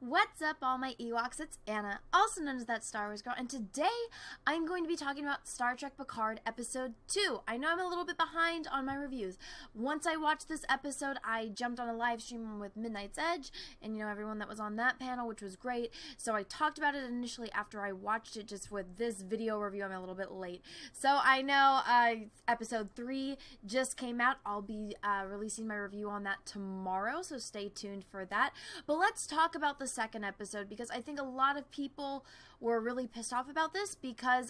What's up, all my Ewoks? It's Anna, also known as That Star Wars Girl, and today I'm going to be talking about Star Trek Picard Episode 2. I know I'm a little bit behind on my reviews. Once I watched this episode, I jumped on a live stream with Midnight's Edge, and everyone that was on that panel, which was great. So I talked about it initially after I watched it. Just with this video review, I'm a little bit late. So I know Episode 3 just came out. I'll be releasing my review on that tomorrow, so stay tuned for that. But let's talk about the second episode, because I think a lot of people were really pissed off about this because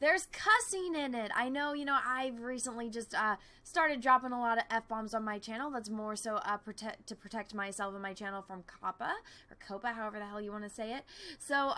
there's cussing in it. I know, I've recently just started dropping a lot of F-bombs on my channel. That's more so to protect myself and my channel from COPPA, however the hell you want to say it. So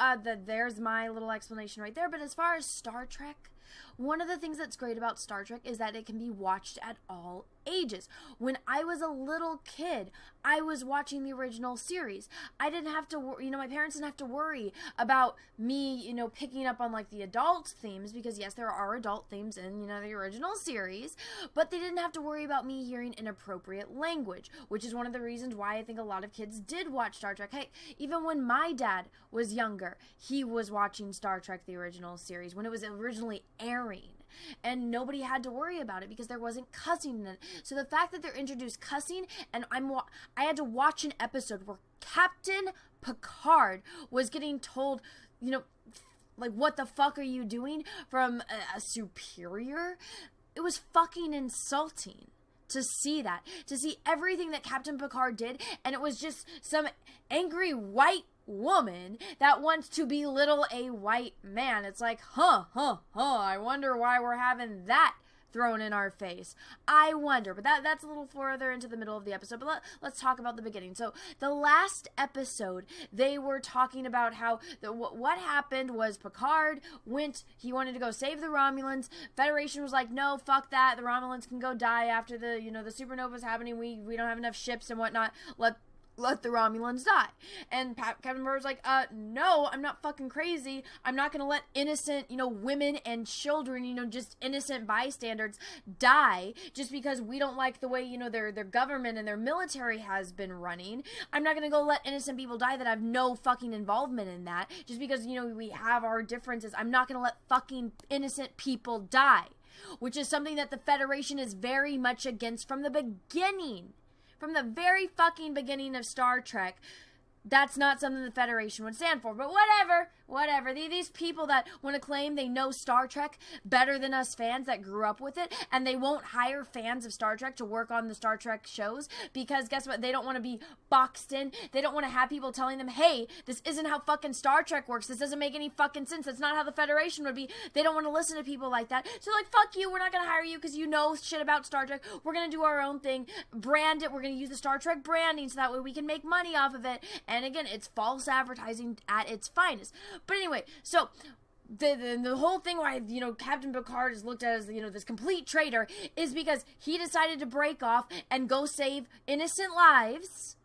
there's my little explanation right there. But as far as Star Trek, one of the things that's great about Star Trek is that it can be watched at all ages. When I was a little kid, I was watching the original series. I didn't have to, my parents didn't have to worry about me, picking up on like the adult themes, because yes, there are adult themes in, the original series, but they didn't have to worry about me hearing inappropriate language, which is one of the reasons why I think a lot of kids did watch Star Trek. Hey, even when my dad was younger, he was watching Star Trek, the original series, when it was originally airing. And nobody had to worry about it because there wasn't cussing in it. So the fact that they're introduced cussing, and I had to watch an episode where Captain Picard was getting told, like, what the fuck are you doing, from a superior? It was fucking insulting to see that, to see everything that Captain Picard did, and it was just some angry white woman that wants to belittle a white man. It's like, I wonder why we're having that thrown in our face. I wonder, but that's a little further into the middle of the episode. But let's talk about the beginning. So the last episode, they were talking about how what happened was Picard he wanted to go save the Romulans. Federation was like, no, fuck that. The Romulans can go die after the supernova's happening. We don't have enough ships and whatnot. Let the Romulans die. And Captain Picard was like, no, I'm not fucking crazy. I'm not gonna let innocent, women and children, just innocent bystanders die just because we don't like the way, their government and their military has been running. I'm not gonna go let innocent people die that have no fucking involvement in that just because, we have our differences. I'm not gonna let fucking innocent people die, which is something that the Federation is very much against from the beginning. From the very fucking beginning of Star Trek. That's not something the Federation would stand for. But whatever. These people that want to claim they know Star Trek better than us fans that grew up with it, and they won't hire fans of Star Trek to work on the Star Trek shows, because guess what? They don't want to be boxed in. They don't want to have people telling them, hey, this isn't how fucking Star Trek works. This doesn't make any fucking sense. That's not how the Federation would be. They don't want to listen to people like that. So like, fuck you. We're not going to hire you because you know shit about Star Trek. We're going to do our own thing. Brand it. We're going to use the Star Trek branding so that way we can make money off of it. And again, it's false advertising at its finest. But anyway, so the whole thing why, Captain Picard is looked at as, this complete traitor is because he decided to break off and go save innocent lives.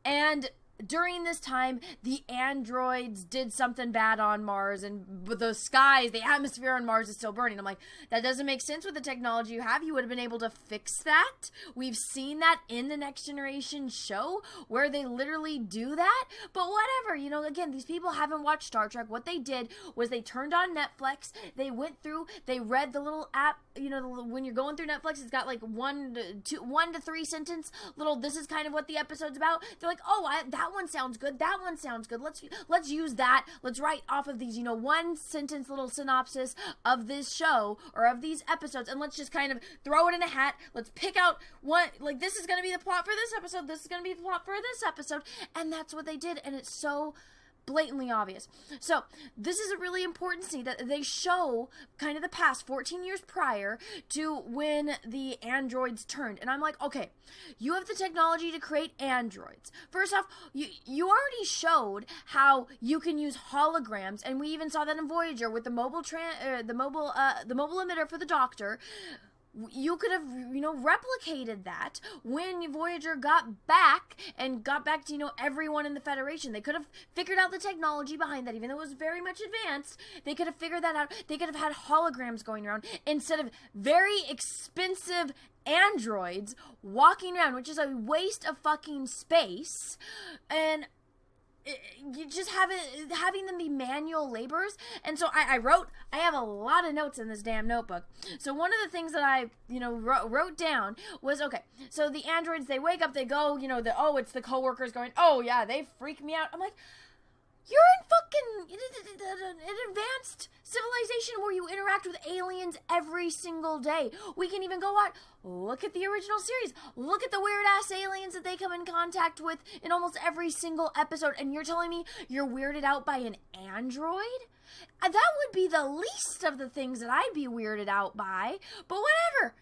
And during this time, the androids did something bad on Mars, and the skies, the atmosphere on Mars is still burning. I'm like, that doesn't make sense with the technology you have. You would have been able to fix that. We've seen that in the Next Generation show where they literally do that. But whatever, again, these people haven't watched Star Trek. What they did was they turned on Netflix. They went through, they read the little app, when you're going through Netflix, it's got like 1 to 3 sentence little, this is kind of what the episode's about. They're like, oh, that one sounds good. That one sounds good. Let's use that. Let's write off of these, 1 sentence little synopsis of this show or of these episodes, and let's just kind of throw it in a hat. Let's pick out one, like, this is going to be the plot for this episode. This is going to be the plot for this episode. And that's what they did. And it's so blatantly obvious. So this is a really important scene that they show kind of the past 14 years prior to when the androids turned. And I'm like, okay, you have the technology to create androids. First off, you already showed how you can use holograms, and we even saw that in Voyager with the mobile emitter for the Doctor. You could have, replicated that when Voyager got back to, everyone in the Federation. They could have figured out the technology behind that, even though it was very much advanced. They could have figured that out. They could have had holograms going around instead of very expensive androids walking around, which is a waste of fucking space. And just having them be manual laborers. And so I have a lot of notes in this damn notebook. So one of the things that I, wrote down was, okay, so the androids, they wake up, they go, it's the coworkers going, oh yeah, they freak me out. I'm like, you're in fucking an advanced civilization where you interact with aliens every single day. We can even go out, look at the original series. Look at the weird-ass aliens that they come in contact with in almost every single episode. And you're telling me you're weirded out by an android? That would be the least of the things that I'd be weirded out by. But whatever.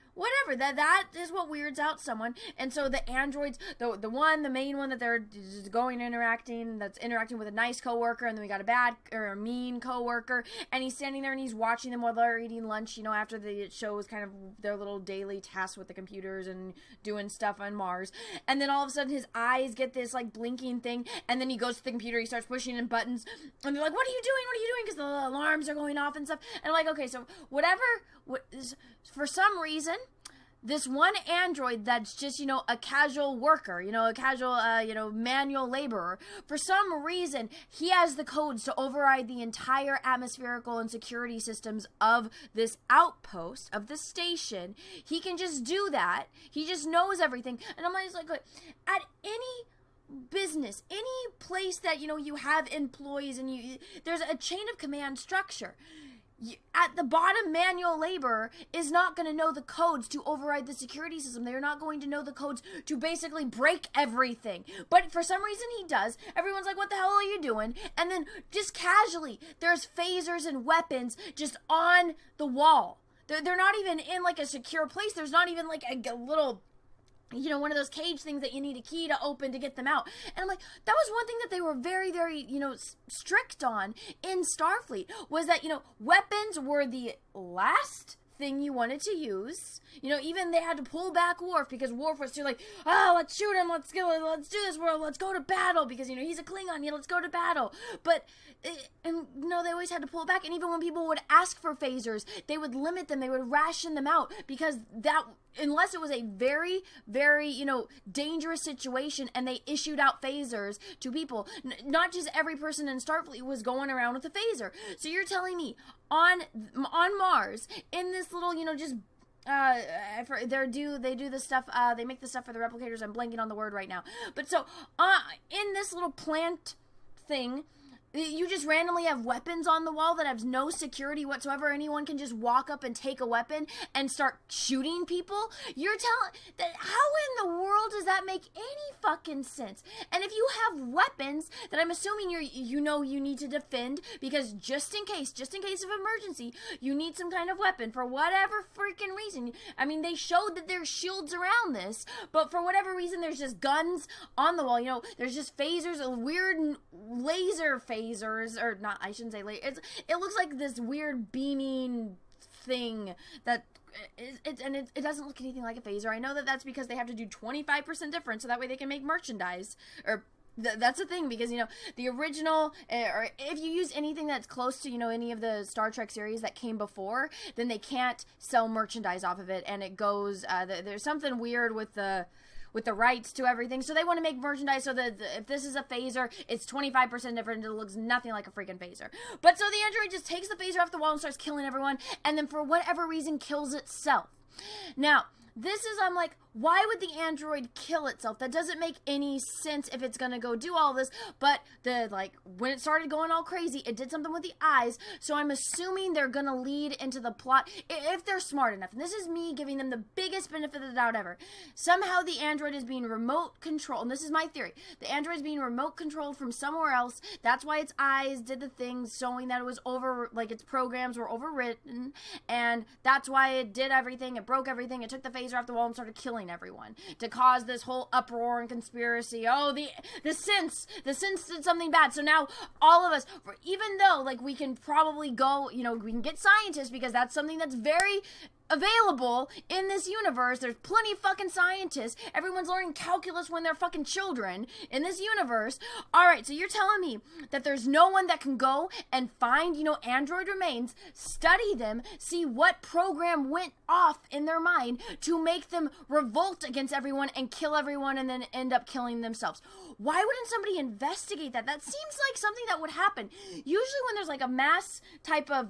That is what weirds out someone. And so the androids, the main one that they're just going that's interacting with a nice coworker, and then we got a bad or a mean coworker, and he's standing there and he's watching them while they're eating lunch, after the shows kind of their little daily tasks with the computers and doing stuff on Mars. And then all of a sudden his eyes get this like blinking thing, and then he goes to the computer, he starts pushing in buttons, and they're like, what are you doing? Because the alarms are going off and stuff. And I'm like, okay, so for some reason, this one android that's just, a casual worker, a casual, manual laborer, for some reason, he has the codes to override the entire atmospherical and security systems of this outpost, of the station. He can just do that. He just knows everything. And I'm like, at any business, any place that, you have employees and there's a chain of command structure. At the bottom, manual labor is not going to know the codes to override the security system. They're not going to know the codes to basically break everything. But for some reason he does. Everyone's like, what the hell are you doing? And then just casually, there's phasers and weapons just on the wall. They're not even in like a secure place. There's not even like a little, one of those cage things that you need a key to open to get them out. And I'm like, that was one thing that they were very, very, strict on in Starfleet, was that, weapons were the last thing you wanted to use. Even they had to pull back Worf because Worf was too like, let's shoot him, let's do this, let's go to battle, because, he's a Klingon, let's go to battle. But, they always had to pull back, and even when people would ask for phasers, they would limit them, they would ration them out, because unless it was a very, very, dangerous situation and they issued out phasers to people, not just every person in Starfleet was going around with a phaser. So you're telling me on Mars, in this little, they do the stuff, they make the stuff for the replicators, I'm blanking on the word right now, but so, in this little plant thing, you just randomly have weapons on the wall that have no security whatsoever. Anyone can just walk up and take a weapon and start shooting people. You're telling that, how in the world does that make any fucking sense? And if you have weapons that I'm assuming you need to defend, because just in case of emergency, you need some kind of weapon for whatever freaking reason. I mean, they showed that there's shields around this, but for whatever reason, there's just guns on the wall. There's just phasers, a weird laser phasers, or not, I shouldn't say laser. It looks like this weird beaming thing that it doesn't look anything like a phaser. I know that that's because they have to do 25% difference so that way they can make merchandise, or that's the thing, because the original, or if you use anything that's close to any of the Star Trek series that came before, then they can't sell merchandise off of it, and it goes there's something weird with the rights to everything. So they want to make merchandise so that if this is a phaser, it's 25% different. It looks nothing like a freaking phaser. But so the android just takes the phaser off the wall and starts killing everyone, and then for whatever reason kills itself. Now, I'm like, why would the android kill itself? That doesn't make any sense if it's gonna go do all this. But when it started going all crazy, it did something with the eyes. So I'm assuming they're gonna lead into the plot, if they're smart enough. And this is me giving them the biggest benefit of the doubt ever. Somehow the android is being remote controlled, and this is my theory. The android is being remote controlled from somewhere else. That's why its eyes did the thing showing that it was its programs were overwritten, and that's why it did everything. It broke everything. It took the phaser off the wall and started killing everyone to cause this whole uproar and conspiracy. Oh, the synths did something bad. So now all of us, even though we can probably go, we can get scientists, because that's something that's very available in this universe. There's plenty of fucking scientists. Everyone's learning calculus when they're fucking children in this universe. Alright, so you're telling me that there's no one that can go and find, android remains, study them, see what program went off in their mind to make them revolt against everyone and kill everyone and then end up killing themselves. Why wouldn't somebody investigate that? That seems like something that would happen. Usually when there's like a mass type of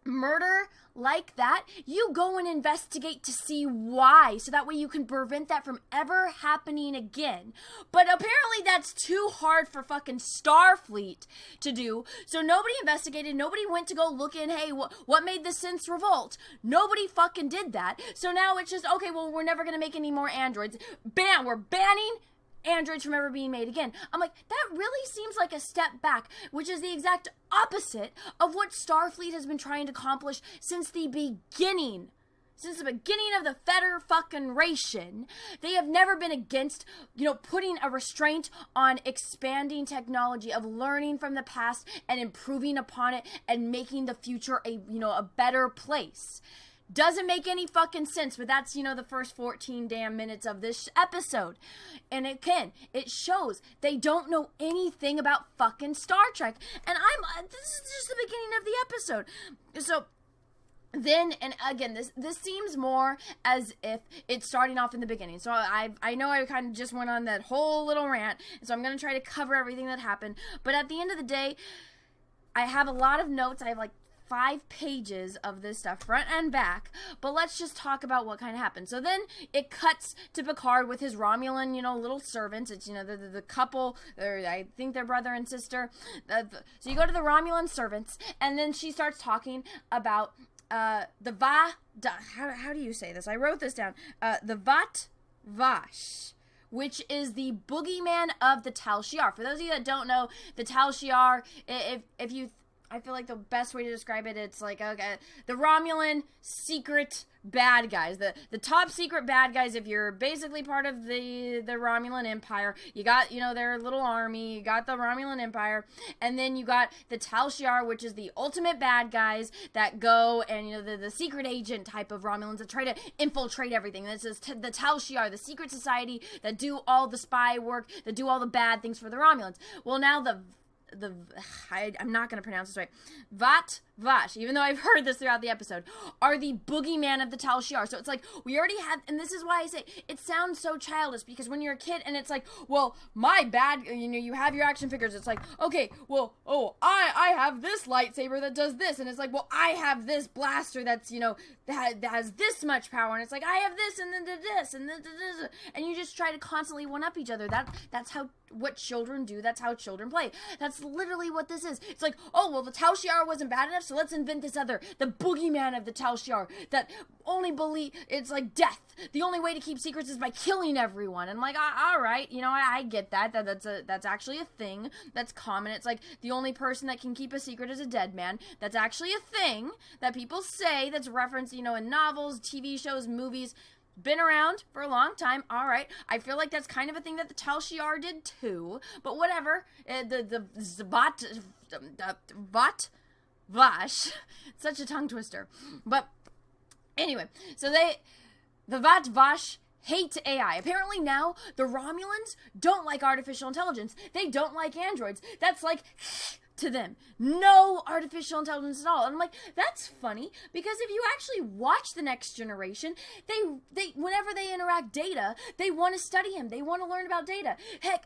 murder like that, you go and investigate to see why, so that way you can prevent that from ever happening again. But apparently that's too hard for fucking Starfleet to do, so nobody investigated, nobody went to go look in, hey, what made the synths revolt? Nobody fucking did that, so now it's just, okay, well, we're never gonna make any more androids. Bam, we're banning androids from ever being made again. I'm like, that really seems like a step back, which is the exact opposite of what Starfleet has been trying to accomplish since the beginning. Since the beginning of the Federation, they have never been against, putting a restraint on expanding technology, of learning from the past and improving upon it and making the future a better place. Doesn't make any fucking sense, but that's, the first 14 damn minutes of this episode. And it shows they don't know anything about fucking Star Trek. And this is just the beginning of the episode. So then, and again, this seems more as if it's starting off in the beginning. So I know I kind of just went on that whole little rant, so I'm going to try to cover everything that happened. But at the end of the day, I have a lot of notes. I have 5 pages of this stuff, front and back, but let's just talk about what kind of happened. So then it cuts to Picard with his Romulan, little servants. It's, the couple, I think they're brother and sister. So you go to the Romulan servants, and then she starts talking about how do you say this? I wrote this down. The Vash, which is the boogeyman of the Tal Shiar. For those of you that don't know, the Tal Shiar, I feel like the best way to describe it, it's like, okay, the Romulan secret bad guys, the top secret bad guys. If you're basically part of the Romulan Empire, you got, their little army, you got the Romulan Empire, and then you got the Tal Shiar, which is the ultimate bad guys that go and, the secret agent type of Romulans that try to infiltrate everything. This is the Tal Shiar, the secret society that do all the spy work, that do all the bad things for the Romulans. Well, now I'm not going to pronounce this right. Vash, even though I've heard this throughout the episode, are the boogeyman of the Tal Shiar. So it's like, we already have, and this is why I say, it sounds so childish, because when you're a kid and it's like, well, my bad, you have your action figures, it's like, okay, well, I have this lightsaber that does this, and it's like, well, I have this blaster that's, that has this much power, and it's like, I have this, and then this, and then this, and you just try to constantly one-up each other. That's what children do. That's how children play. That's literally what this is. It's like, oh, well, the Tal Shiar wasn't bad enough, so let's invent this other, the boogeyman of the Tal Shiar, that only believe, it's like death. The only way to keep secrets is by killing everyone. And like, all right, I get that. That's actually a thing that's common. It's like, the only person that can keep a secret is a dead man. That's actually a thing that people say, that's referenced, in novels, TV shows, movies. Been around for a long time. All right, I feel like that's kind of a thing that the Tal Shiar did too. But whatever. The Vash, such a tongue twister. But anyway, so the Vash hate AI. Apparently now the Romulans don't like artificial intelligence. They don't like androids. That's like to them. No artificial intelligence at all. And I'm like, that's funny, because if you actually watch The Next Generation, they whenever they interact data, they want to study him. They want to learn about data. Heck,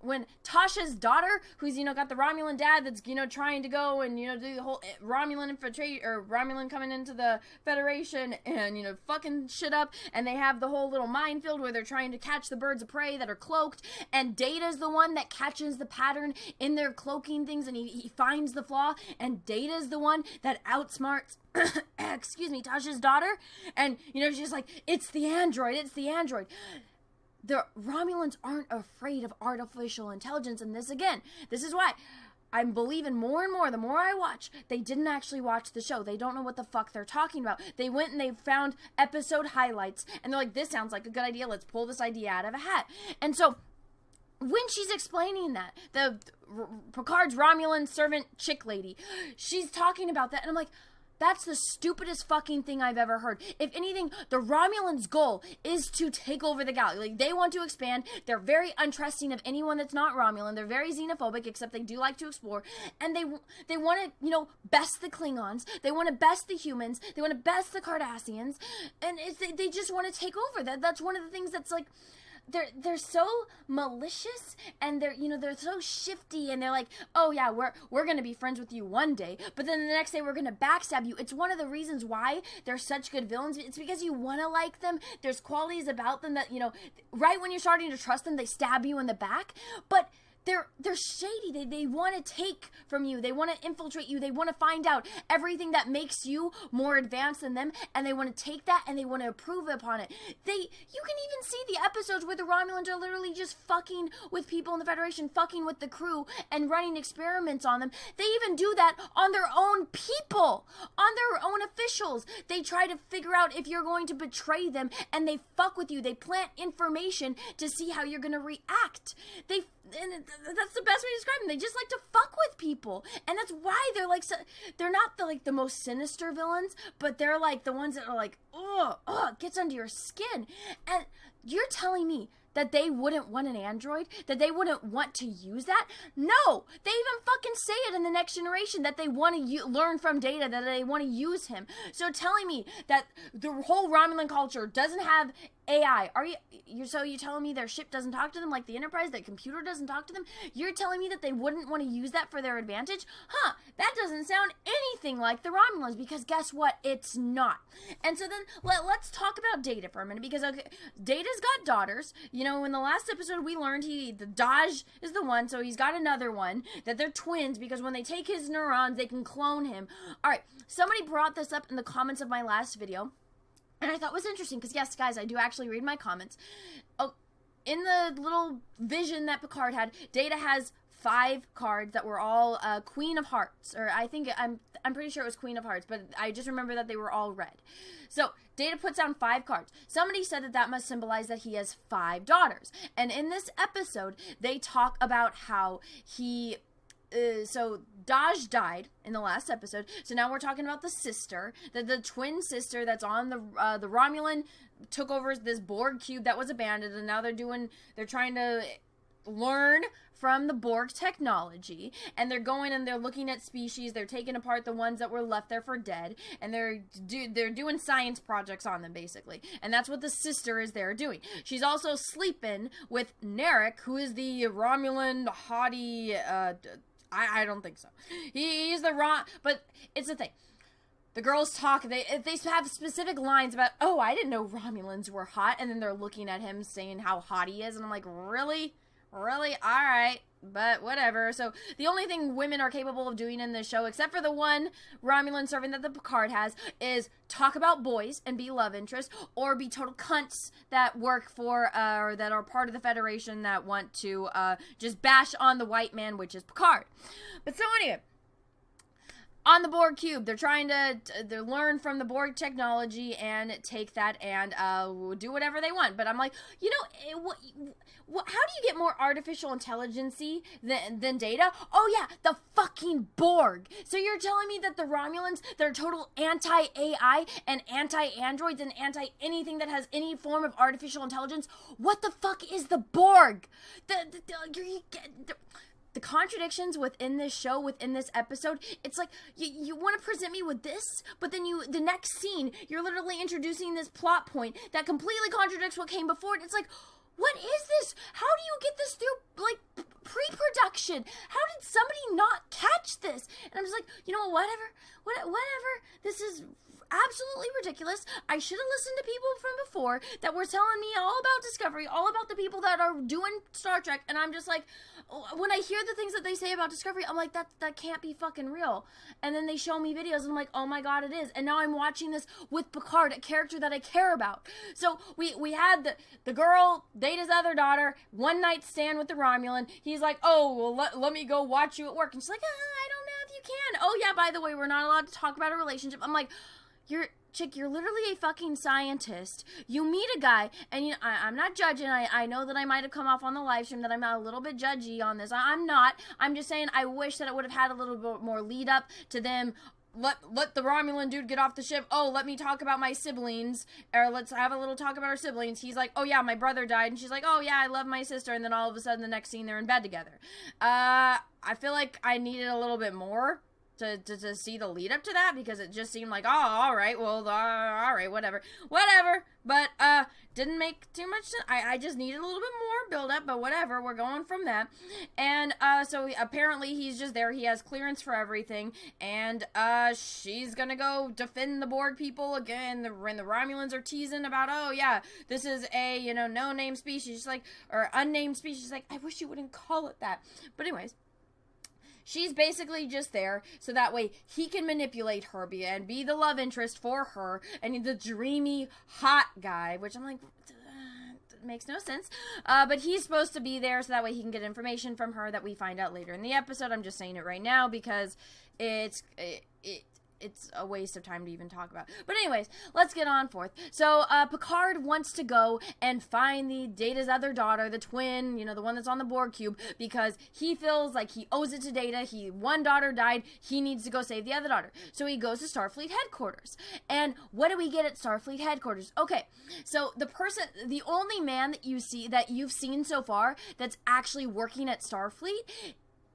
when Tasha's daughter, who's, got the Romulan dad that's, trying to go and, do the whole Romulan infiltrate, or Romulan coming into the Federation and, fucking shit up, and they have the whole little minefield where they're trying to catch the birds of prey that are cloaked, and Data's the one that catches the pattern in their cloaking things, and he finds the flaw, and Data's the one that outsmarts Tasha's daughter, and, she's like, it's the android. The Romulans aren't afraid of artificial intelligence, and this is why I'm believing more and more, the more I watch, they didn't actually watch the show. They don't know what the fuck they're talking about. They went and they found episode highlights, and they're like, this sounds like a good idea, let's pull this idea out of a hat. And so, when she's explaining that, Picard's Romulan servant chick lady, she's talking about that, and I'm like, That's the stupidest fucking thing I've ever heard. If anything, the Romulans' goal is to take over the galaxy. Like, they want to expand. They're very untrusting of anyone that's not Romulan. They're very xenophobic, except they do like to explore. And they want to, you know, best the Klingons. They want to best the humans. They want to best the Cardassians. And they just want to take over. That's one of the things that's like, they're so malicious, and they're so shifty, and they're like, oh yeah, we're gonna be friends with you one day, but then the next day we're gonna backstab you. It's one of the reasons why they're such good villains. It's because you want to like them. There's qualities about them that, you know, right when you're starting to trust them, they stab you in the back. But they're shady. They want to take from you. They want to infiltrate you. They want to find out everything that makes you more advanced than them, and they want to take that and they want to improve upon it. You can even see the episodes where the Romulans are literally just fucking with people in the Federation, fucking with the crew, and running experiments on them. They even do that on their own people, on their own officials. They try to figure out if you're going to betray them, and they fuck with you. They plant information to see how you're going to react. And that's the best way to describe them. They just like to fuck with people, and that's why they're like, they're not the most sinister villains, but they're like the ones that are like, it gets under your skin. And you're telling me that they wouldn't want an android? That they wouldn't want to use that? No! They even fucking say it in the Next Generation, that they want to learn from Data, that they want to use him. So telling me that the whole Romulan culture doesn't have AI, you're telling me their ship doesn't talk to them like the Enterprise, their computer doesn't talk to them? You're telling me that they wouldn't want to use that for their advantage? Huh, that doesn't sound anything like the Romulans, because guess what? It's not. And so then, let's talk about Data for a minute, because okay, Data's got daughters. You know, in the last episode we learned the Daj is the one, so he's got another one, that they're twins, because when they take his neurons, they can clone him. Alright, somebody brought this up in the comments of my last video, and I thought it was interesting, because yes, guys, I do actually read my comments. Oh, in the little vision that Picard had, Data has 5 cards that were all Queen of Hearts, or I think, I'm pretty sure it was Queen of Hearts, but I just remember that they were all red. So, Data puts down 5 cards. Somebody said that must symbolize that he has 5 daughters. And in this episode, they talk about how he... so Daj died in the last episode, so now we're talking about the sister, the twin sister that's on the Romulan took over this Borg cube that was abandoned, and now they're trying to learn from the Borg technology, and they're going and they're looking at species, they're taking apart the ones that were left there for dead, and they're doing science projects on them, basically. And that's what the sister is there doing. She's also sleeping with Narek, who is the Romulan hottie, I don't think so. He's the but it's the thing. The girls talk, they have specific lines about, oh, I didn't know Romulans were hot, and then they're looking at him saying how hot he is, and I'm like, really? Really? Alright, but whatever. So, the only thing women are capable of doing in this show, except for the one Romulan servant that the Picard has, is talk about boys and be love interests, or be total cunts that work for, or that are part of the Federation that want to, just bash on the white man, which is Picard. But so anyway, on the Borg cube, they're trying to learn from the Borg technology and take that and do whatever they want. But I'm like, you know, how do you get more artificial intelligence-y than Data? Oh yeah, the fucking Borg. So you're telling me that the Romulans, they're total anti-AI and anti-androids and anti-anything that has any form of artificial intelligence? What the fuck is the Borg? The contradictions within this show, within this episode, it's like, you want to present me with this, but then the next scene, you're literally introducing this plot point that completely contradicts what came before it. It's like, what is this? How do you get this through, like, pre-production? How did somebody not catch this? And I'm just like, you know what, whatever, this is absolutely ridiculous. I should have listened to people from before that were telling me all about Discovery, all about the people that are doing Star Trek, and I'm just like, when I hear the things that they say about Discovery, I'm like, that can't be fucking real. And then they show me videos, and I'm like, oh my god, it is. And now I'm watching this with Picard, a character that I care about. So we had the girl, Data's other daughter, one night stand with the Romulan. He's like, oh, well, let me go watch you at work. And she's like, I don't know if you can. Oh yeah, by the way, we're not allowed to talk about a relationship. I'm like, you're literally a fucking scientist. You meet a guy, and I'm not judging. I know that I might have come off on the live stream that I'm a little bit judgy on this. I'm not. I'm just saying I wish that it would have had a little bit more lead up to them let the Romulan dude get off the ship. Oh, let me talk about my siblings, or let's have a little talk about our siblings. He's like, oh yeah, my brother died, and she's like, oh yeah, I love my sister, and then all of a sudden the next scene they're in bed together. I feel like I needed a little bit more to see the lead up to that, because it just seemed like, oh, all right, well, all right, whatever, but didn't make too much sense. I just needed a little bit more build up, but whatever, we're going from that. And so apparently he's just there, he has clearance for everything, and she's gonna go defend the Borg people again. When the Romulans are teasing about, oh yeah, this is a, no name species, she's like, or unnamed species, she's like, I wish you wouldn't call it that. But anyways, she's basically just there so that way he can manipulate her and be the love interest for her and the dreamy, hot guy, which I'm like, makes no sense. But he's supposed to be there so that way he can get information from her that we find out later in the episode. I'm just saying it right now because it's a waste of time to even talk about. But anyways, let's get on forth. So, Picard wants to go and find the Data's other daughter, the twin, the one that's on the Borg cube, because he feels like he owes it to Data. One daughter died, he needs to go save the other daughter. So he goes to Starfleet headquarters. And what do we get at Starfleet headquarters? Okay, so the only man that you've seen so far that's actually working at Starfleet,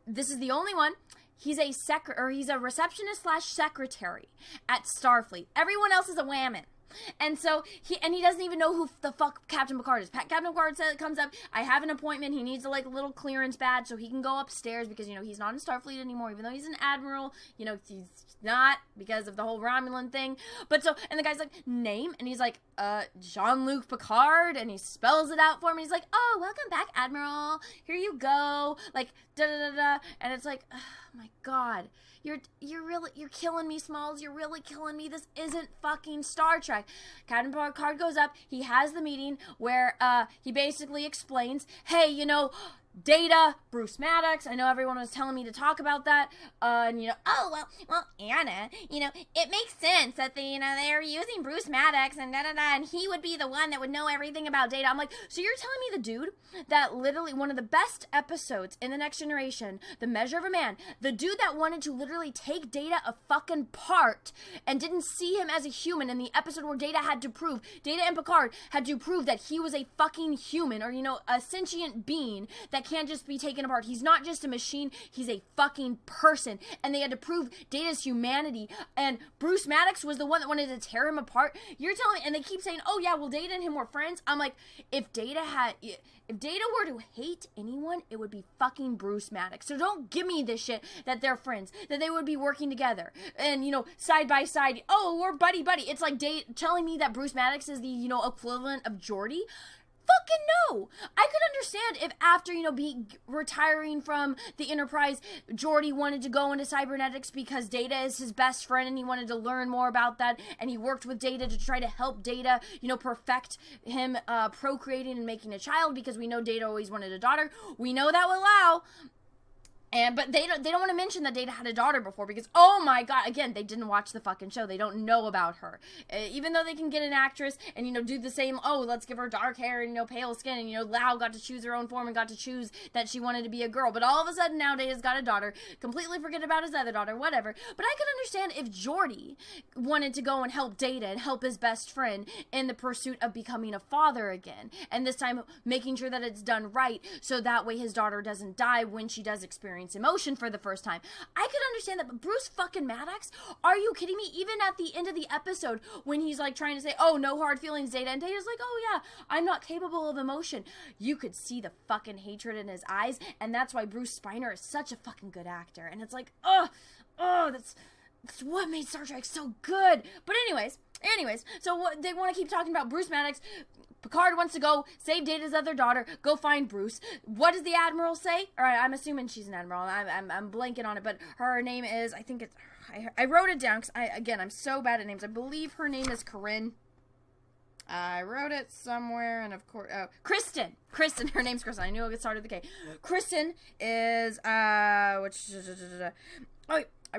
this is the only one. He's a receptionist / secretary at Starfleet. Everyone else is a whammon. And so he doesn't even know who the fuck Captain Picard is. Captain Picard comes up, I have an appointment, he needs a little clearance badge so he can go upstairs because, he's not in Starfleet anymore, even though he's an admiral, he's not because of the whole Romulan thing. But so, and the guy's like, name? And he's like, Jean-Luc Picard, and he spells it out for me. He's like, oh, welcome back, Admiral. Here you go. Like, da-da-da-da. And it's like, oh my God. You're killing me, Smalls. You're really killing me. This isn't fucking Star Trek. Captain Picard goes up. He has the meeting where he basically explains, hey, Data, Bruce Maddox, I know everyone was telling me to talk about that, and, oh, well, Anna, it makes sense that they're using Bruce Maddox, and da-da-da, and he would be the one that would know everything about Data. I'm like, so you're telling me the dude that literally, one of the best episodes in The Next Generation, The Measure of a Man, the dude that wanted to literally take Data a fucking part, and didn't see him as a human in the episode where Data and Picard had to prove that he was a fucking human, or, a sentient being that can't just be taken apart. He's not just a machine, he's a fucking person. And they had to prove Data's humanity. And Bruce Maddox was the one that wanted to tear him apart. You're telling me, and they keep saying, oh yeah, well, Data and him were friends. I'm like, if Data were to hate anyone, it would be fucking Bruce Maddox. So don't give me this shit that they're friends, that they would be working together, and, side by side, oh, we're buddy. It's like telling me that Bruce Maddox is the, equivalent of Geordi. Fucking no! I could understand if after, retiring from the Enterprise, Geordi wanted to go into cybernetics because Data is his best friend and he wanted to learn more about that, and he worked with Data to try to help Data, perfect him procreating and making a child, because we know Data always wanted a daughter. We know that will allow. But they don't want to mention that Data had a daughter before, because, oh my God, again, they didn't watch the fucking show. They don't know about her. Even though they can get an actress and, do the same, oh, let's give her dark hair and, pale skin, and, Lau got to choose her own form and got to choose that she wanted to be a girl. But all of a sudden now Data's got a daughter, completely forget about his other daughter, whatever. But I could understand if Geordi wanted to go and help Data and help his best friend in the pursuit of becoming a father again. And this time making sure that it's done right, so that way his daughter doesn't die when she does experience emotion for the first time. I could understand that, but Bruce fucking Maddox? Are you kidding me? Even at the end of the episode, when he's like trying to say, oh, no hard feelings, Data, and Data's like, oh yeah, I'm not capable of emotion. You could see the fucking hatred in his eyes, and that's why Bruce Spiner is such a fucking good actor. And it's like, that's what made Star Trek so good. But anyways, so what they want to keep talking about Bruce Maddox. Picard wants to go save Data's other daughter, go find Bruce. What does the Admiral say? All right, I'm assuming she's an Admiral. I'm blanking on it, but her name is, I wrote it down because I'm so bad at names. I believe her name is Corinne. I wrote it somewhere, and of course, Kristen, her name's Kristen. I knew it started with a K. Kristen is, I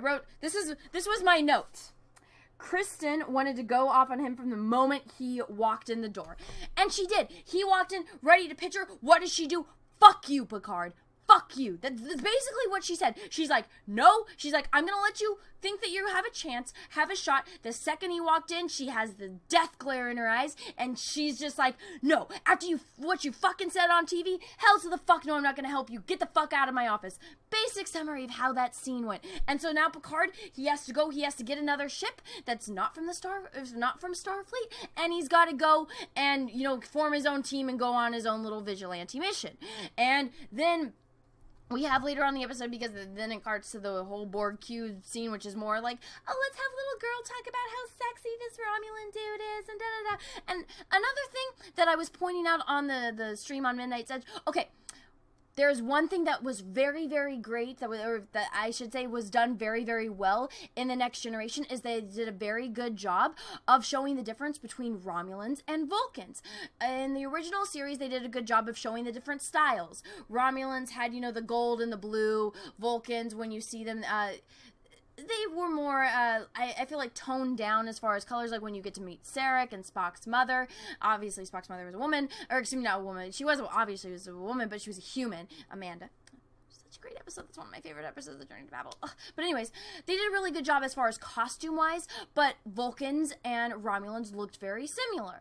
wrote, this was my note. Kristen wanted to go off on him from the moment he walked in the door. And she did. He walked in ready to pitch her. What does she do? Fuck you, Picard. fuck you. That's basically what she said. She's like, no. She's like, I'm gonna let you think that you have a chance, have a shot. The second he walked in, she has the death glare in her eyes, and she's just like, no, after what you fucking said on TV, hell to the fuck no, I'm not gonna help you. Get the fuck out of my office. Basic summary of how that scene went. And so now Picard, he has to get another ship that's not from Starfleet, and he's got to go and, form his own team and go on his own little vigilante mission. And then we have later on the episode, because then it cuts to the whole Borg Q scene, which is more like, oh, let's have little girl talk about how sexy this Romulan dude is, and da-da-da. And another thing that I was pointing out on the stream on Midnight's Edge, okay, there's one thing that was very, very great, that I should say was done very, very well in The Next Generation, is they did a very good job of showing the difference between Romulans and Vulcans. In the original series, they did a good job of showing the different styles. Romulans had, the gold and the blue. Vulcans, when you see them, they were more, I feel like, toned down as far as colors, like when you get to meet Sarek and Spock's mother. Obviously, Spock's mother was a woman, or excuse me, not a woman. She was a woman, but she was a human, Amanda. Such a great episode. That's one of my favorite episodes of Journey to Babel. Ugh. But anyways, they did a really good job as far as costume-wise, but Vulcans and Romulans looked very similar.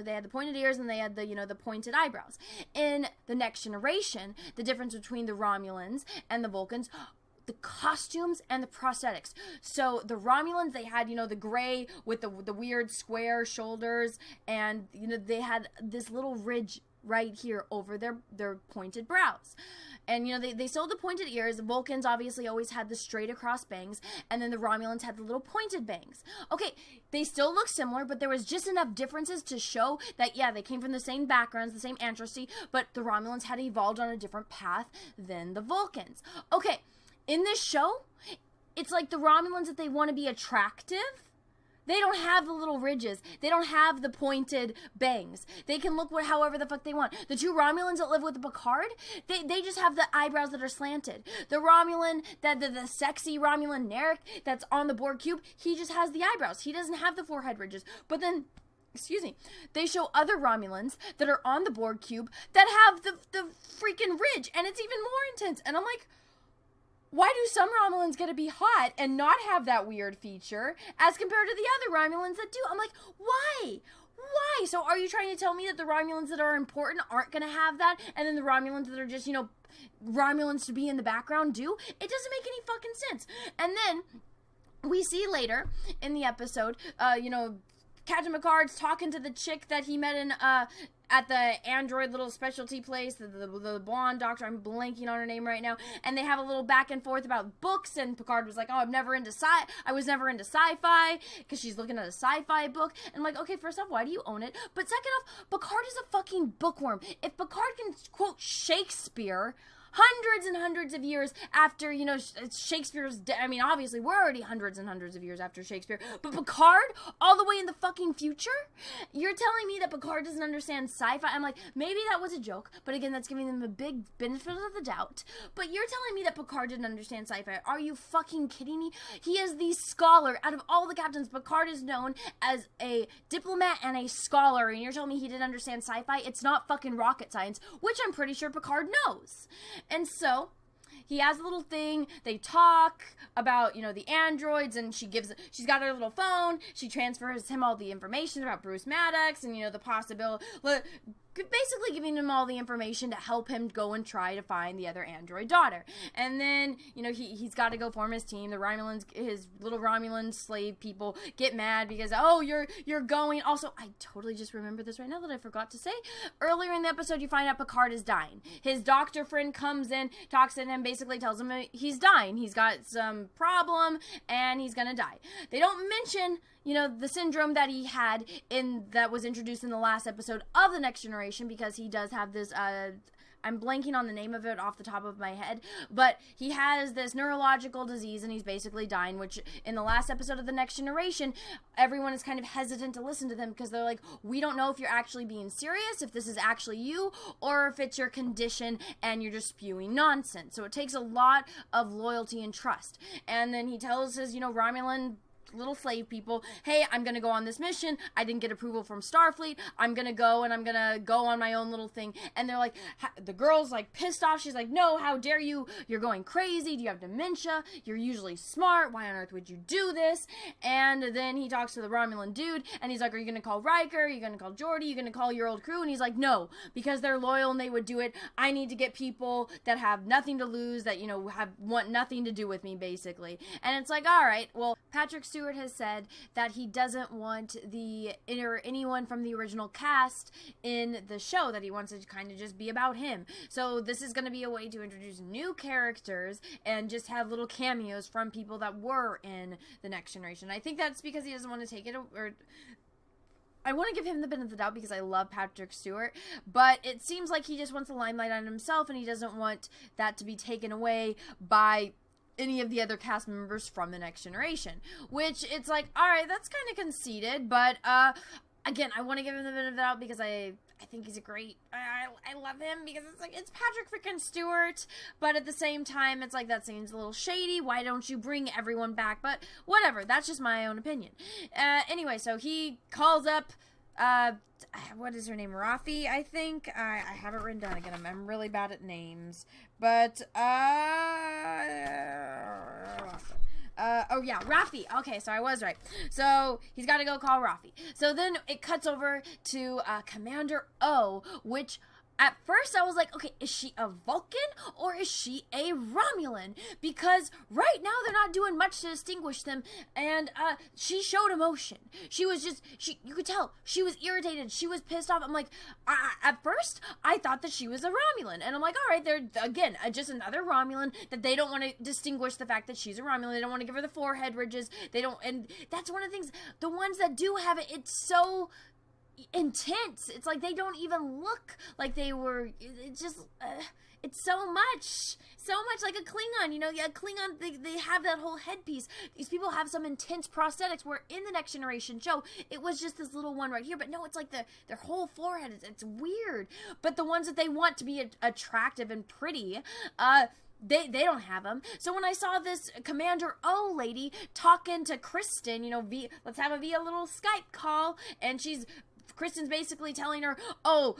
They had the pointed ears and they had the pointed eyebrows. In The Next Generation, the difference between the Romulans and the Vulcans, the costumes and the prosthetics. So the Romulans, they had, the gray with the weird square shoulders, and, they had this little ridge right here over their pointed brows. And, they still had the pointed ears. The Vulcans obviously always had the straight across bangs, and then the Romulans had the little pointed bangs. Okay, they still look similar, but there was just enough differences to show that, yeah, they came from the same backgrounds, the same ancestry, but the Romulans had evolved on a different path than the Vulcans. Okay, in this show, it's like the Romulans, that they want to be attractive, they don't have the little ridges. They don't have the pointed bangs. They can look however the fuck they want. The two Romulans that live with the Picard, they just have the eyebrows that are slanted. The Romulan, the sexy Romulan Narek that's on the Borg cube, he just has the eyebrows. He doesn't have the forehead ridges. But then, they show other Romulans that are on the Borg cube that have the freaking ridge, and it's even more intense. And I'm like, why do some Romulans get to be hot and not have that weird feature as compared to the other Romulans that do? I'm like, why? Why? So are you trying to tell me that the Romulans that are important aren't going to have that, and then the Romulans that are just, Romulans to be in the background do? It doesn't make any fucking sense. And then we see later in the episode, Captain Picard's talking to the chick that he met in, at the android little specialty place, the blonde doctor, I'm blanking on her name right now, and they have a little back and forth about books, and Picard was like, oh, I was never into sci-fi, because she's looking at a sci-fi book, and I'm like, okay, first off, why do you own it? But second off, Picard is a fucking bookworm. If Picard can quote Shakespeare hundreds and hundreds of years after, Shakespeare's obviously, we're already hundreds and hundreds of years after Shakespeare, but Picard, all the way in the fucking future? You're telling me that Picard doesn't understand sci-fi? I'm like, maybe that was a joke, but again, that's giving them a big benefit of the doubt. But you're telling me that Picard didn't understand sci-fi? Are you fucking kidding me? He is the scholar. Out of all the captains, Picard is known as a diplomat and a scholar, and you're telling me he didn't understand sci-fi? It's not fucking rocket science, which I'm pretty sure Picard knows. And so, he has a little thing, they talk about, the androids, and she's got her little phone, she transfers him all the information about Bruce Maddox, and, the possibility, basically giving him all the information to help him go and try to find the other android daughter. And then, he's got to go form his team. The Romulans, his little Romulan slave people, get mad because, oh, you're going. Also, I totally just remember this right now that I forgot to say. Earlier in the episode, you find out Picard is dying. His doctor friend comes in, talks to him, basically tells him he's dying. He's got some problem, and he's gonna die. They don't mention the syndrome that he had that was introduced in the last episode of The Next Generation, because he does have this, I'm blanking on the name of it off the top of my head, but he has this neurological disease and he's basically dying, which in the last episode of The Next Generation, everyone is kind of hesitant to listen to them because they're like, we don't know if you're actually being serious, if this is actually you, or if it's your condition and you're just spewing nonsense. So it takes a lot of loyalty and trust. And then he tells his, Romulan little slave people, hey, I'm gonna go on this mission. I didn't get approval from Starfleet. I'm gonna go and I'm gonna go on my own little thing. And they're like, the girl's like pissed off. She's like, no, how dare you? You're going crazy. Do you have dementia? You're usually smart. Why on earth would you do this? And then he talks to the Romulan dude and he's like, are you gonna call Riker? Are you gonna call Geordi? Are you gonna call your old crew? And he's like, no, because they're loyal and they would do it. I need to get people that have nothing to lose, that, you know, want nothing to do with me, basically. And it's like, all right, well, Patrick Stewart has said that he doesn't want anyone from the original cast in the show, that he wants it to kind of just be about him. So this is going to be a way to introduce new characters and just have little cameos from people that were in The Next Generation. I think that's because he doesn't want to take it, or I want to give him the benefit of the doubt because I love Patrick Stewart, but it seems like he just wants the limelight on himself and he doesn't want that to be taken away by any of the other cast members from The Next Generation, which it's like, all right, that's kind of conceited, but again, I want to give him the benefit of the doubt because I think he's a great, I love him because it's like, it's Patrick freaking Stewart, but at the same time, it's like, that seems a little shady. Why don't you bring everyone back? But whatever, that's just my own opinion. Anyway, so he calls up, what is her name? Raffi, I think. I have it written down again. I'm really bad at names. But, oh yeah, Raffi. Okay, so I was right. So he's got to go call Raffi. So then it cuts over to Commander O, which at first I was like, okay, is she a Vulcan or is she a Romulan? Because right now they're not doing much to distinguish them, and she showed emotion. She was just, you could tell, she was irritated, she was pissed off. I'm like, at first I thought that she was a Romulan, and I'm like, all right, they're, again, just another Romulan that they don't want to distinguish the fact that she's a Romulan. They don't want to give her the forehead ridges. They don't, and that's one of the things, the ones that do have it, it's so intense. It's like they don't even look like they were, it's just, it's so much like a Klingon, you know. Yeah, Klingon, they have that whole headpiece. These people have some intense prosthetics, where in the Next Generation show, it was just this little one right here, but no, it's like their whole forehead, it's weird. But the ones that they want to be attractive and pretty, they don't have them. So when I saw this Commander O lady talking to Kristen, you know, let's have a via little Skype call, and Kristen's basically telling her, oh,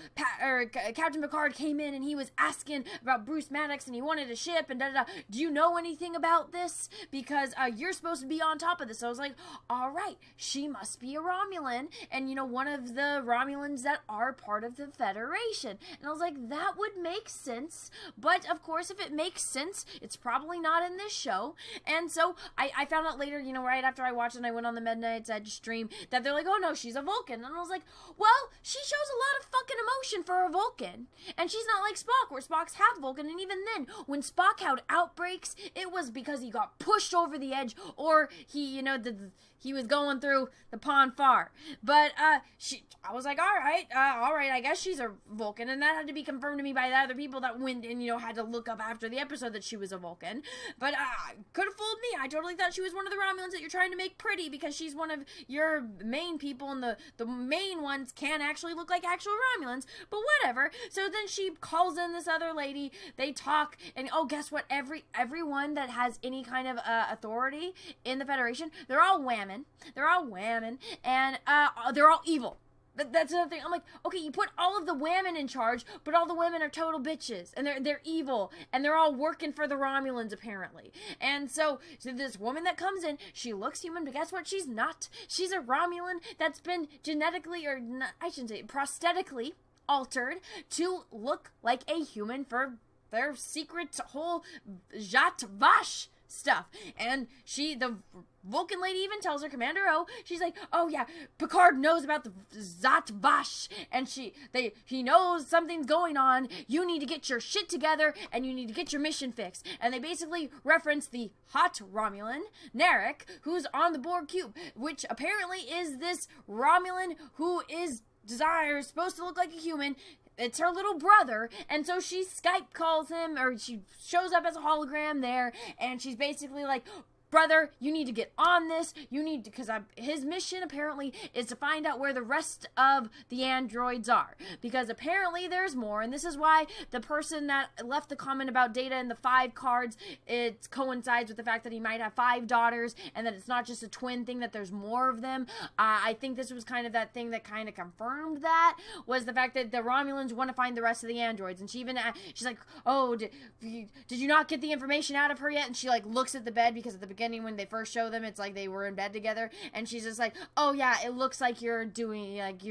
Captain Picard came in and he was asking about Bruce Maddox and he wanted a ship and da-da-da. Do you know anything about this? Because you're supposed to be on top of this. So I was like, all right, she must be a Romulan, and, you know, one of the Romulans that are part of the Federation. And I was like, that would make sense. But, of course, if it makes sense, it's probably not in this show. And so I found out later, you know, right after I watched it and I went on the Midnight's Edge stream, that they're like, oh, no, she's a Vulcan. And I was like, well, she shows a lot of fucking emotion for a Vulcan. And she's not like Spock, where Spock's half Vulcan. And even then, when Spock had outbreaks, it was because he got pushed over the edge, or he, you know, he was going through the pond far. But I was like, all right, I guess she's a Vulcan. And that had to be confirmed to me by the other people that went and, you know, had to look up after the episode that she was a Vulcan. But could have fooled me. I totally thought she was one of the Romulans that you're trying to make pretty, because she's one of your main people, and the main ones can actually look like actual Romulans. But whatever. So then she calls in this other lady. They talk, and oh, guess what? Everyone that has any kind of authority in the Federation, they're all women. They're all women, and they're all evil. That's another thing. I'm like, okay, you put all of the women in charge, but all the women are total bitches, and they're evil, and they're all working for the Romulans, apparently. And so this woman that comes in, she looks human, but guess what? She's not. She's a Romulan that's been genetically, or not, I shouldn't say, prosthetically altered to look like a human for their secret whole Zhat Vash stuff. And the Vulcan lady even tells her, Commander O, she's like, oh yeah, Picard knows about the Zhat Vash, and he knows something's going on. You need to get your shit together, and you need to get your mission fixed. And they basically reference the hot Romulan, Narek, who's on the Borg cube, which apparently is this Romulan who is supposed to look like a human. It's her little brother, and so she Skype calls him, or she shows up as a hologram there, and she's basically like, brother, you need to get on this. You need to, because his mission apparently is to find out where the rest of the androids are, because apparently there's more, and this is why the person that left the comment about Data and the 5 cards, it coincides with the fact that he might have 5 daughters, and that it's not just a twin thing, that there's more of them. I think this was kind of that thing that kind of confirmed that, was the fact that the Romulans want to find the rest of the androids, and she's like, oh, did you not get the information out of her yet? And she like looks at the bed, because at the beginning when they first show them, it's like they were in bed together, and she's just like, oh yeah, it looks like you're doing, like,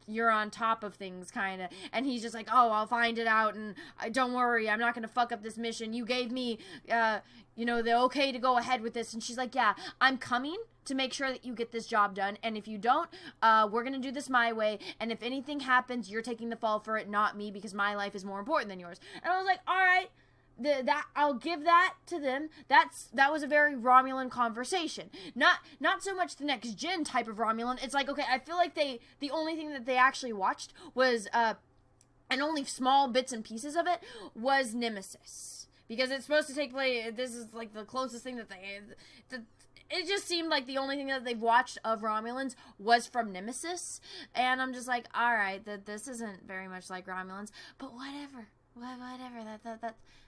you're on top of things, kind of. And he's just like, oh, I'll find it out, and don't worry, I'm not going to fuck up this mission. You gave me, the okay to go ahead with this. And she's like, yeah, I'm coming to make sure that you get this job done. And if you don't, we're going to do this my way. And if anything happens, you're taking the fall for it, not me, because my life is more important than yours. And I was like, all right. That I'll give that to them. That was a very Romulan conversation. Not so much the next gen type of Romulan. It's like, okay, I feel like the only thing that they actually watched was and only small bits and pieces of it was Nemesis, because it's supposed to take place. This is like the closest thing that it just seemed like the only thing that they've watched of Romulans was from Nemesis, and I'm just like, all right, this isn't very much like Romulans, but whatever.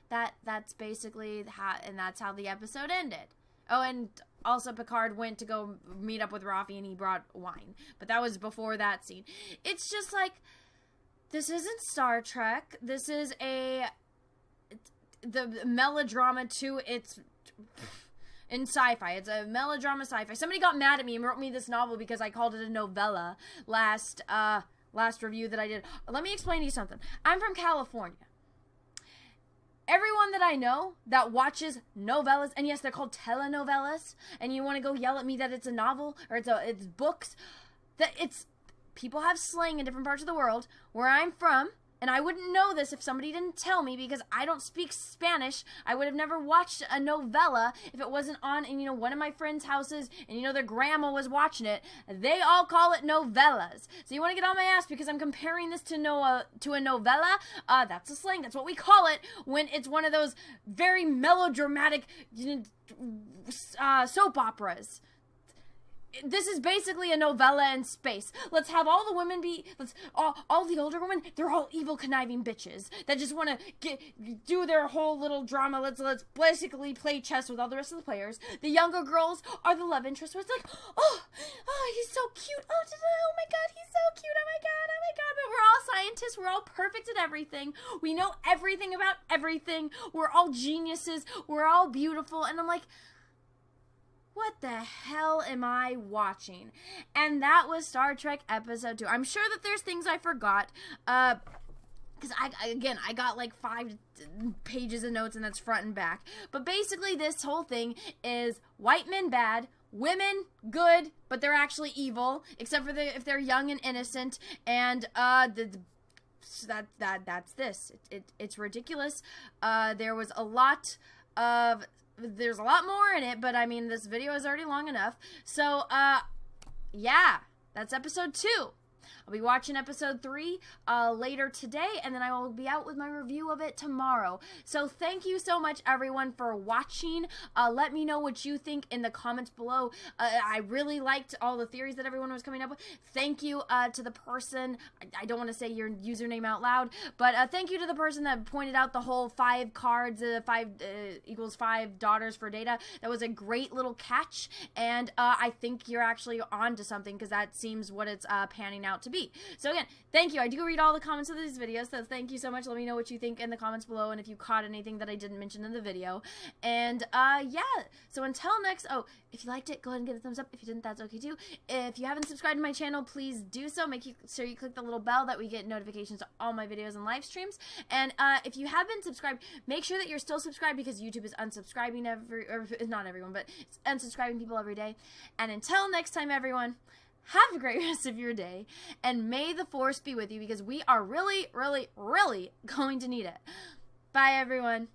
That's basically how, and that's how the episode ended. Oh, and also Picard went to go meet up with Rafi, and he brought wine. But that was before that scene. It's just like, this isn't Star Trek. This is the melodrama to its in sci-fi. It's a melodrama sci-fi. Somebody got mad at me and wrote me this novel because I called it a novella last review that I did. Let me explain to you something. I'm from California. Everyone that I know that watches novellas, and yes, they're called telenovelas, and you want to go yell at me that it's a novel, or it's books, people have slang in different parts of the world. Where I'm from, and I wouldn't know this if somebody didn't tell me, because I don't speak Spanish. I would have never watched a novella if it wasn't on in, one of my friends' houses, and, their grandma was watching it. They all call it novellas. So you want to get on my ass because I'm comparing this to a novella? That's a slang. That's what we call it when it's one of those very melodramatic soap operas. This is basically a novella in space. Let's have all the women all the older women, they're all evil, conniving bitches that just want to do their whole little drama. Let's basically play chess with all the rest of the players. The younger girls are the love interest, where it's like, oh, he's so cute. Oh my God, he's so cute. Oh my God. But we're all scientists. We're all perfect at everything. We know everything about everything. We're all geniuses. We're all beautiful. And I'm like, what the hell am I watching? And that was Star Trek Episode 2. I'm sure that there's things I forgot, because I got like 5 pages of notes, and that's front and back. But basically, this whole thing is white men bad, women good, but they're actually evil, except for if they're young and innocent, and that's this. It's ridiculous. There's a lot more in it, but I mean, this video is already long enough. So, yeah, that's episode 2. I'll be watching episode 3 later today, and then I will be out with my review of it tomorrow. So thank you so much, everyone, for watching. Let me know what you think in the comments below. I really liked all the theories that everyone was coming up with. Thank you to the person, I don't want to say your username out loud, but thank you to the person that pointed out the whole 5 cards, 5 equals 5 daughters for Data. That was a great little catch, and I think you're actually on to something, because that seems what it's panning out to be. So again, thank you. I do read all the comments of these videos, so thank you so much. Let me know what you think in the comments below, and if you caught anything that I didn't mention in the video. And yeah, so until next, if you liked it, go ahead and give it a thumbs up. If you didn't, that's okay too. If you haven't subscribed to my channel, please do so. Make sure you click the little bell that we get notifications of all my videos and live streams. And if you have been subscribed, make sure that you're still subscribed, because YouTube is unsubscribing not everyone, but it's unsubscribing people every day. And until next time, everyone, have a great rest of your day, and may the Force be with you, because we are really, really, really going to need it. Bye, everyone.